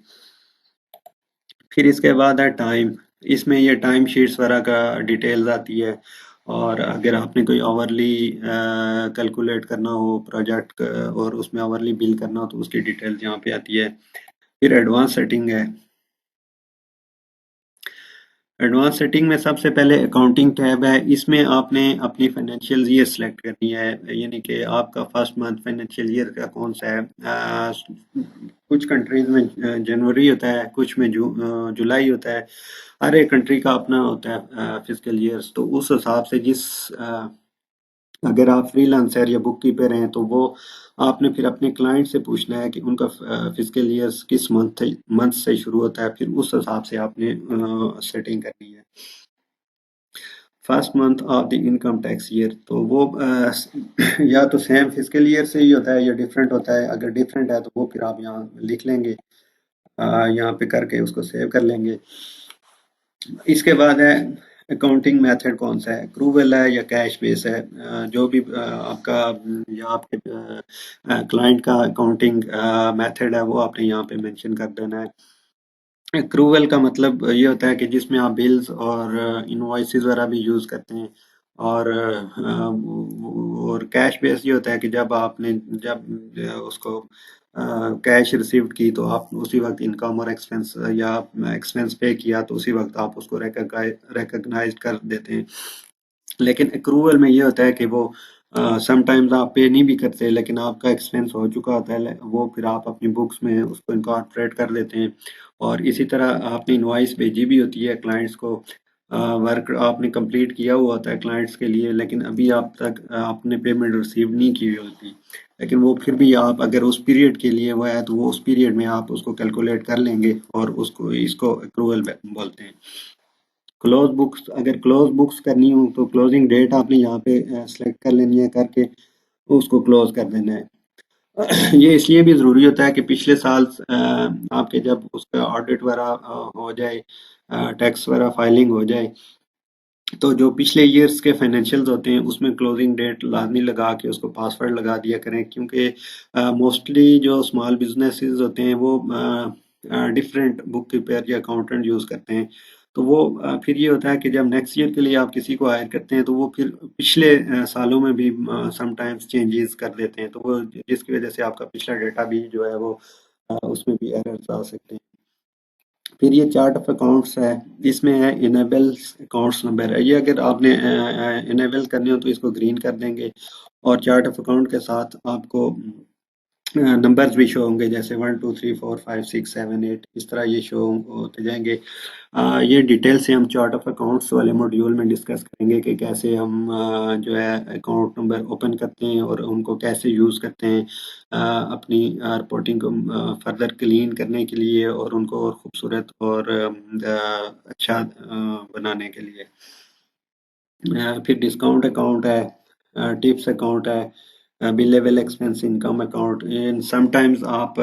फिर इसके बाद है टाइम, इसमें ये टाइम शीट्स वगैरह का डिटेल्स आती है और अगर आपने कोई आवरली कैलकुलेट करना हो प्रोजेक्ट और उसमें आवरली बिल करना हो तो उसकी डिटेल्स यहाँ पे आती है। फिर एडवांस सेटिंग है, एडवांस सेटिंग में सबसे पहले अकाउंटिंग टैब है, इसमें आपने अपनी फाइनेंशियल ईयर सेलेक्ट करनी है, यानी कि आपका फर्स्ट मंथ फाइनेंशियल ईयर का कौन सा है। कुछ कंट्रीज में जनवरी होता है, कुछ में जुलाई होता है, हर एक कंट्री का अपना होता है फिजिकल ईयर्स, तो उस हिसाब से जिस अगर आप फ्रीलांसर या बुक कीपर हैं तो वो आपने फिर अपने क्लाइंट से पूछना है कि उनका फिजिकल ईयर्स किस मंथ से शुरू होता है, फिर उस हिसाब से आपने सेटिंग करनी है। First month of the income tax year तो वो या तो सेम फिजिकल ईयर से ही होता है या डिफरेंट होता है, अगर डिफरेंट है तो वो फिर आप यहाँ लिख लेंगे, यहाँ पे करके उसको सेव कर लेंगे। इसके बाद है अकाउंटिंग मेथड कौन सा है, क्रूवल है या कैश बेस है, जो भी आपका या आपके क्लाइंट का अकाउंटिंग मेथड है वो आपने यहाँ पे मेंशन कर देना है। एक्रूवल का मतलब ये होता है कि जिसमें आप बिल्स और इनवॉइसेस वगैरह भी यूज़ करते हैं और कैश बेस ये होता है कि जब आपने जब उसको कैश रिसीव्ड की तो आप उसी वक्त इनकम और एक्सपेंस या एक्सपेंस पे किया तो उसी वक्त आप उसको रिकॉग्नाइज कर देते हैं। लेकिन अक्रूवल में ये होता है कि वो समटाइम्स आप पे नहीं भी करते लेकिन आपका एक्सपेंस हो चुका होता है, वो फिर आप अपनी बुक्स में उसको इनकॉर्पोरेट कर देते हैं। और इसी तरह आपने इनवॉइस भेजी भी होती है क्लाइंट्स को, वर्क आपने कंप्लीट किया हुआ होता है क्लाइंट्स के लिए लेकिन अभी आप तक आपने पेमेंट रिसीव नहीं की हुई होती, लेकिन वो फिर भी आप अगर उस पीरियड के लिए वो है तो वो उस पीरियड में आप उसको कैलकुलेट कर लेंगे और उसको इसको अक्रूवल बोलते हैं। क्लोज बुक्स अगर क्लोज बुक्स करनी हो तो क्लोजिंग डेट आपने यहाँ पे सेलेक्ट कर लेनी है करके उसको क्लोज कर देना है। ये इसलिए भी ज़रूरी होता है कि पिछले साल आपके जब उसका ऑडिट वगैरह हो जाए, टैक्स वगैरह फाइलिंग हो जाए तो जो पिछले ईयर्स के फाइनेंशियल्स होते हैं उसमें क्लोजिंग डेट लाजमी लगा के उसको पासवर्ड लगा दिया करें, क्योंकि मोस्टली जो स्मॉल बिजनेसेस होते हैं वो डिफरेंट बुक कीपर या अकाउंटेंट यूज़ करते हैं। तो वो फिर ये होता है कि जब नेक्स्ट ईयर के लिए आप किसी को हायर करते हैं तो वो फिर पिछले सालों में भी समटाइम्स चेंजेस कर देते हैं, तो वो जिसकी वजह से आपका पिछला डेटा भी जो है वो उसमें भी एरर्स आ सकते हैं। फिर ये चार्ट ऑफ अकाउंट्स है, इसमें है इनेबल अकाउंट्स नंबर है, ये अगर आपने इनेबल करने हो तो इसको ग्रीन कर देंगे, और चार्ट ऑफ अकाउंट के साथ आपको नंबर्स भी शो होंगे, जैसे 1 2 3 4 5 6 7 8 इस तरह ये शो होते जाएंगे। ये डिटेल से हम चार्ट ऑफ अकाउंट्स वाले मॉड्यूल में डिस्कस करेंगे कि कैसे हम जो है अकाउंट नंबर ओपन करते हैं और उनको कैसे यूज़ करते हैं अपनी रिपोर्टिंग को फर्दर क्लीन करने के लिए और उनको और खूबसूरत और अच्छा बनाने के लिए। फिर डिस्काउंट अकाउंट है, टिप्स अकाउंट है, बिलेबल एक्सपेंस इनकम अकाउंट। इन समटाइम्स आप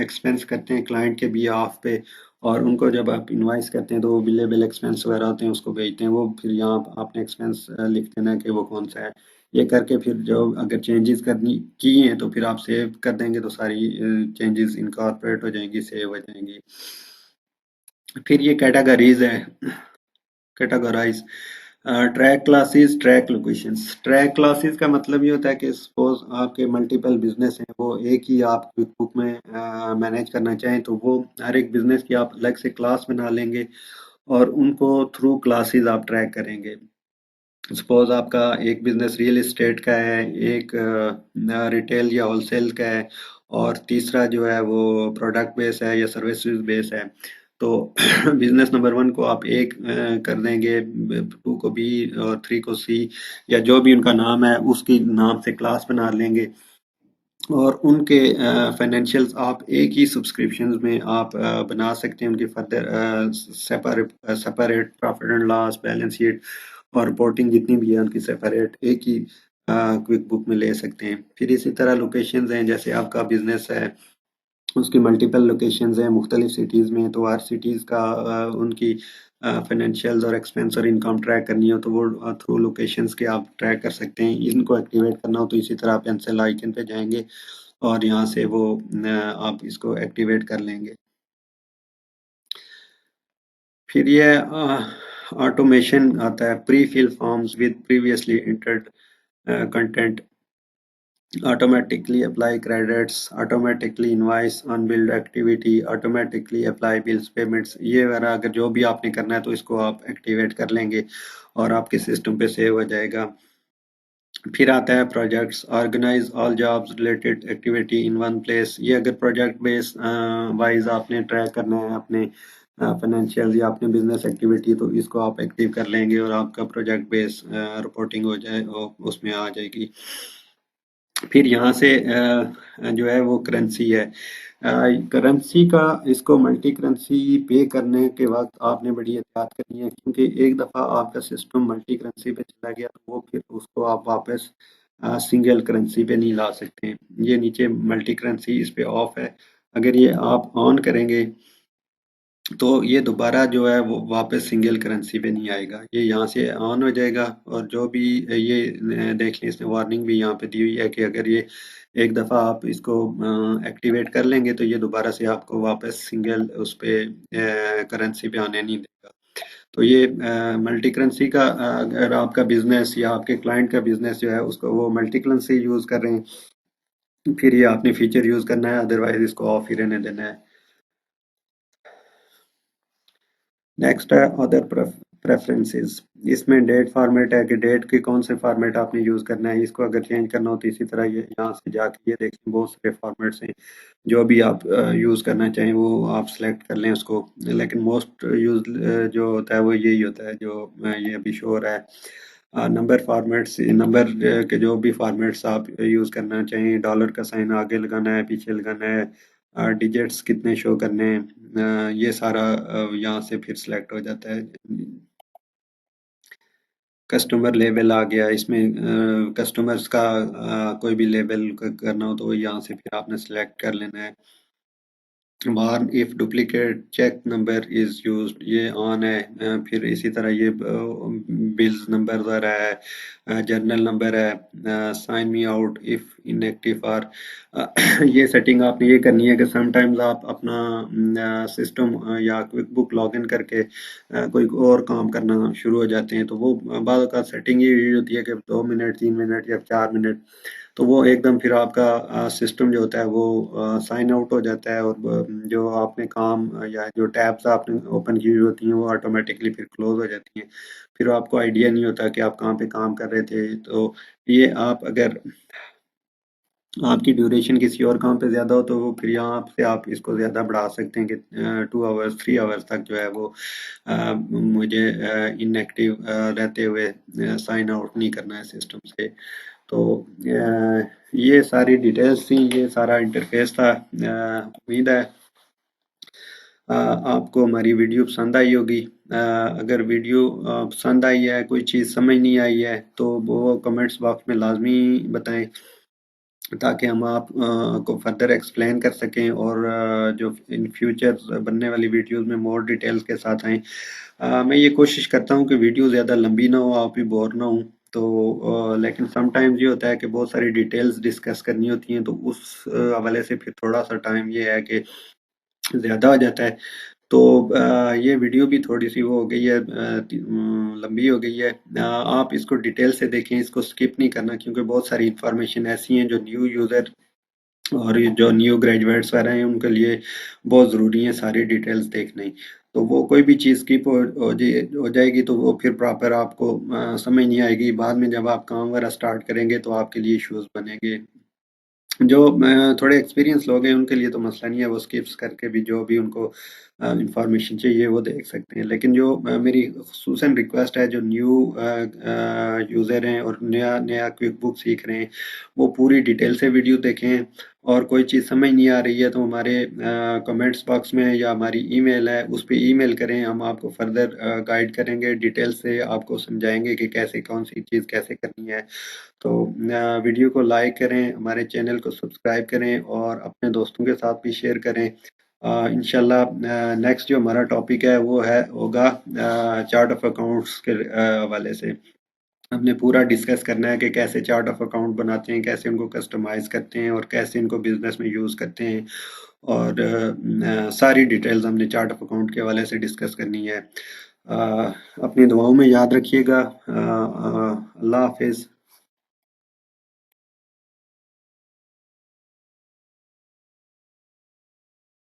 एक्सपेंस करते हैं क्लाइंट के बिहाफ पे, और उनको जब आप इनवाइस करते हैं तो वो बिलेबल एक्सपेंस वगैरह होते हैं उसको भेजते हैं, वो फिर यहाँ आपने एक्सपेंस लिख देना कि वो कौन सा है। ये करके फिर जो अगर चेंजेस करनी की हैं तो फिर आप सेव कर देंगे तो सारी चेंजेस इनकॉर्पोरेट हो जाएंगी, सेव हो जाएंगी। फिर ये कैटेगरीज है, categorize. Track classes, track locations. Track classes का मतलब ये होता है कि सपोज आपके मल्टीपल बिजनेस हैं, वो एक ही आप क्विक बुक में मैनेज करना चाहें तो वो हर एक बिजनेस की आप अलग से क्लास बना लेंगे और उनको थ्रू क्लासेस आप ट्रैक करेंगे। सपोज आपका एक बिजनेस रियल एस्टेट का है, एक रिटेल या होलसेल का है, और तीसरा जो है वो प्रोडक्ट बेस है या सर्विसेज बेस है। तो बिजनेस नंबर वन को आप एक कर देंगे, टू को बी और थ्री को सी, या जो भी उनका नाम है उसकी नाम से क्लास बना लेंगे, और उनके फाइनेंशियल्स आप एक ही सब्सक्रिप्शन में आप बना सकते हैं, उनकी further separate separate profit and loss, balance sheet और रिपोर्टिंग जितनी भी है उनकी सेपरेट एक ही क्विक बुक में ले सकते हैं। फिर इसी तरह लोकेशंस हैं, जैसे आपका बिजनेस है उसकी मल्टीपल लोकेशंस हैं मुख्तलिफ सिटीज़ में, तो हर सिटीज़ का उनकी फाइनेंशियल्स और एक्सपेंस और इनकम ट्रैक करनी हो तो वो थ्रू लोकेशंस के आप ट्रैक कर सकते हैं। इनको एक्टिवेट करना हो तो इसी तरह आप पेंसिल आइकन पे जाएंगे और यहाँ से वो आप इसको एक्टिवेट कर लेंगे। फिर ये ऑटोमेशन आता है, pre fill forms with previously entered content, automatically apply credits, automatically invoice unbilled activity, automatically apply bills payments। ये वगैरह अगर जो भी आपने करना है तो इसको आप एक्टिवेट कर लेंगे और आपके सिस्टम पे सेव हो जाएगा। फिर आता है projects, organize all jobs related activity in one place. ये अगर प्रोजेक्ट बेस वाइज आपने ट्रैक करना है अपने फाइनेंशियल या अपने बिजनेस एक्टिविटी, तो इसको आप एक्टिव कर लेंगे और आपका प्रोजेक्ट बेस रिपोर्टिंग हो जाए उसमें आ जाएगी। फिर यहाँ से जो है वो करेंसी है, करेंसी का इसको मल्टी करेंसी पे करने के वक्त आपने बड़ी एहतियात करनी है, क्योंकि एक दफ़ा आपका सिस्टम मल्टी करेंसी पे चला गया तो वो फिर उसको आप वापस सिंगल करेंसी पे नहीं ला सकते। ये नीचे मल्टी करेंसी इस पे ऑफ है, अगर ये आप ऑन करेंगे तो ये दोबारा जो है वो वापस सिंगल करेंसी पे नहीं आएगा, ये यहाँ से ऑन हो जाएगा। और जो भी ये देख लें, इसने वार्निंग भी यहाँ पे दी हुई है कि अगर ये एक दफ़ा आप इसको एक्टिवेट कर लेंगे तो ये दोबारा से आपको वापस सिंगल उस पे करेंसी पे आने नहीं देगा। तो ये मल्टी करेंसी का अगर आपका बिजनेस या आपके क्लाइंट का बिजनेस जो है उसको वो मल्टी करेंसी यूज़ कर रहे हैं, फिर ये आपने फीचर यूज़ करना है, अदरवाइज इसको ऑफ ही रहने देना है। नेक्स्ट है अदर प्रेफरेंसेस, इसमें डेट फॉर्मेट है कि डेट के कौन से फॉर्मेट आपने यूज़ करना है, इसको अगर चेंज करना हो तो इसी तरह ये यहाँ से जाके ये देखें बहुत सारे फॉर्मेट्स हैं, जो भी आप यूज़ करना चाहें वो आप सेलेक्ट कर लें उसको। लेकिन मोस्ट यूज जो होता है वो यही होता है जो ये अभी शो हो रहा है। नंबर फॉर्मेट्स, नंबर के जो भी फॉर्मेट्स आप यूज़ करना चाहें, डॉलर का साइन आगे लगाना है पीछे लगाना है, डिजिट्स कितने शो करने हैं, ये सारा यहाँ से फिर सिलेक्ट हो जाता है। कस्टमर लेबल आ गया, इसमें कस्टमर्स का कोई भी लेबल करना हो तो वो यहाँ से फिर आपने सिलेक्ट कर लेना है। Warn if duplicate check number is used, ये ऑन है। फिर इसी तरह ये बिल्स नंबर वगैरह है, जर्नल नंबर है, sign me out if inactive are. ये सेटिंग आपने ये करनी है कि समटाइम्स आप अपना सिस्टम या क्विक बुक लॉग इन करके कोई और काम करना शुरू हो जाते हैं, तो वो बाद का सेटिंग ये होती है कि 2 मिनट 3 मिनट या 4 मिनट, तो वो एकदम फिर आपका सिस्टम जो होता है वो साइन आउट हो जाता है, और जो आपने काम या जो टैब्स आपने ओपन की हुई होती हैं वो ऑटोमेटिकली फिर क्लोज हो जाती हैं। फिर आपको आइडिया नहीं होता कि आप कहाँ पे काम कर रहे थे। तो ये आप अगर आपकी ड्यूरेशन किसी और काम पे ज़्यादा हो तो वो फिर यहाँ से आप इसको ज़्यादा बढ़ा सकते हैं कि 2 आवर्स 3 आवर्स तक जो है वो मुझे इनएक्टिव रहते हुए साइन आउट नहीं करना है सिस्टम से। तो ये सारी डिटेल्स थी, ये सारा इंटरफेस था। उम्मीद है आपको हमारी वीडियो पसंद आई होगी। अगर वीडियो पसंद आई है, कोई चीज़ समझ नहीं आई है, तो वो कमेंट्स बॉक्स में लाजमी बताएं, ताकि हम आप को फर्दर एक्सप्लेन कर सकें, और जो इन फ्यूचर बनने वाली वीडियोस में मोर डिटेल्स के साथ आएं। मैं ये कोशिश करता हूँ कि वीडियो ज़्यादा लंबी ना हो, आप भी बोर ना हो। तो लेकिन समटाइम्स ये होता है कि बहुत सारी डिटेल्स डिस्कस करनी होती हैं, तो उस हवाले से फिर थोड़ा सा टाइम ये है कि ज़्यादा हो जाता है। तो ये वीडियो भी थोड़ी सी वो हो गई है, लंबी हो गई है। आप इसको डिटेल से देखें, इसको स्किप नहीं करना, क्योंकि बहुत सारी इंफॉर्मेशन ऐसी हैं जो न्यू यूज़र और ये जो न्यू ग्रेजुएट्स वगैरह हैं उनके लिए बहुत ज़रूरी है सारी डिटेल्स देखनी। तो वो कोई भी चीज़ स्किप हो जाएगी तो वो फिर प्रॉपर आपको समझ नहीं आएगी। बाद में जब आप काम वगैरह स्टार्ट करेंगे तो आपके लिए इश्यूज बनेंगे। जो थोड़े एक्सपीरियंस लोग हैं उनके लिए तो मसला नहीं है, वो स्किप्स करके भी जो भी उनको इंफॉर्मेशन चाहिए वो देख सकते हैं। लेकिन जो मेरी खुसूसन रिक्वेस्ट है, जो न्यू यूज़र हैं और नया नया क्विक बुक सीख रहे हैं, वो पूरी डिटेल से वीडियो देखें। और कोई चीज़ समझ नहीं आ रही है तो हमारे कमेंट्स बॉक्स में या हमारी ईमेल है उस पे ईमेल करें, हम आपको फर्दर गाइड करेंगे, डिटेल से आपको समझाएंगे कि कैसे कौन सी चीज़ कैसे करनी है। तो वीडियो को लाइक करें, हमारे चैनल को सब्सक्राइब करें और अपने दोस्तों के साथ भी शेयर करें। इंशाल्लाह नेक्स्ट जो हमारा टॉपिक है वो है होगा चार्ट ऑफ अकाउंट्स के हवाले से। हमने पूरा डिस्कस करना है कि कैसे चार्ट ऑफ अकाउंट बनाते हैं, कैसे उनको कस्टमाइज करते हैं और कैसे इनको बिजनेस में यूज़ करते हैं। और सारी डिटेल्स हमने चार्ट ऑफ अकाउंट के हवाले से डिस्कस करनी है। अपनी दुआओं में याद रखिएगा। अल्लाह हाफिज़।